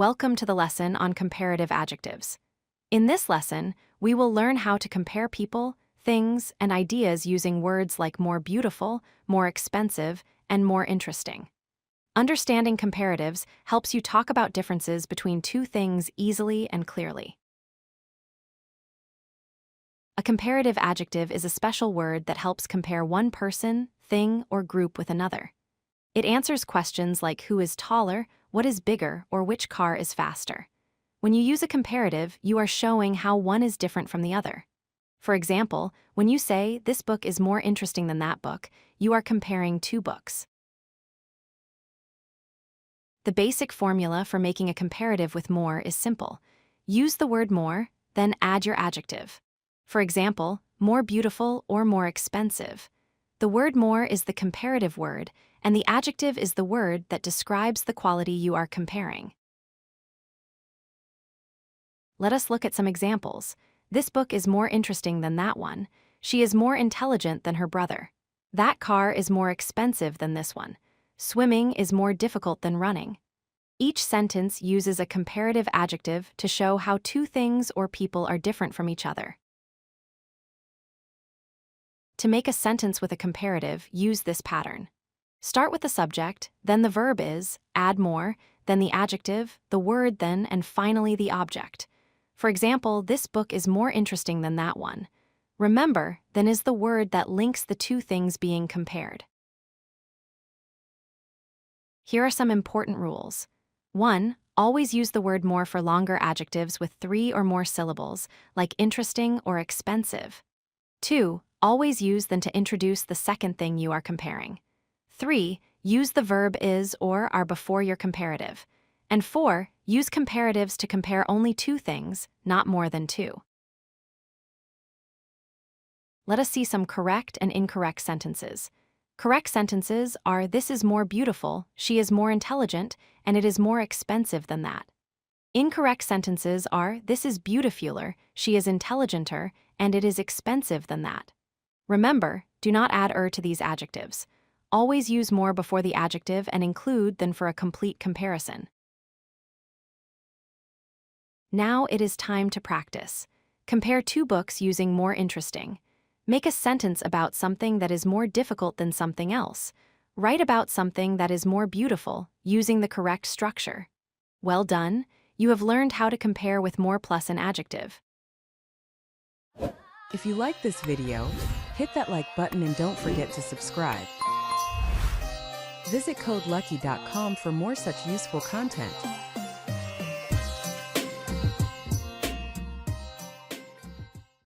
Welcome to the lesson on comparative adjectives. In this lesson, we will learn how to compare people, things, and ideas using words like more beautiful, more expensive, and more interesting. Understanding comparatives helps you talk about differences between two things easily and clearly. A comparative adjective is a special word that helps compare one person, thing, or group with another. It answers questions like who is taller, what is bigger, or which car is faster. When you use a comparative, you are showing how one is different from the other. For example, when you say, "This book is more interesting than that book," you are comparing two books. The basic formula for making a comparative with more is simple. Use the word more, then add your adjective. For example, more beautiful or more expensive. The word more is the comparative word, and the adjective is the word that describes the quality you are comparing. Let us look at some examples. This book is more interesting than that one. She is more intelligent than her brother. That car is more expensive than this one. Swimming is more difficult than running. Each sentence uses a comparative adjective to show how two things or people are different from each other. To make a sentence with a comparative, use this pattern. Start with the subject, then the verb is, add more, then the adjective, the word then, and finally the object. For example, this book is more interesting than that one. Remember, then is the word that links the two things being compared. Here are some important rules. 1. Always use the word more for longer adjectives with 3 or more syllables, like interesting or expensive. 2. Always use than to introduce the second thing you are comparing. 3. Use the verb is or are before your comparative. And 4. Use comparatives to compare only two things, not more than two. Let us see some correct and incorrect sentences. Correct sentences are this is more beautiful, she is more intelligent, and it is more expensive than that. Incorrect sentences are this is beautifuler, she is intelligenter, and it is expensive than that. Remember, do not add er to these adjectives. Always use more before the adjective and include than for a complete comparison. Now it is time to practice. Compare two books using more interesting. Make a sentence about something that is more difficult than something else. Write about something that is more beautiful, using the correct structure. Well done! You have learned how to compare with more plus an adjective. If you like this video, hit that like button and don't forget to subscribe. Visit codelucky.com for more such useful content.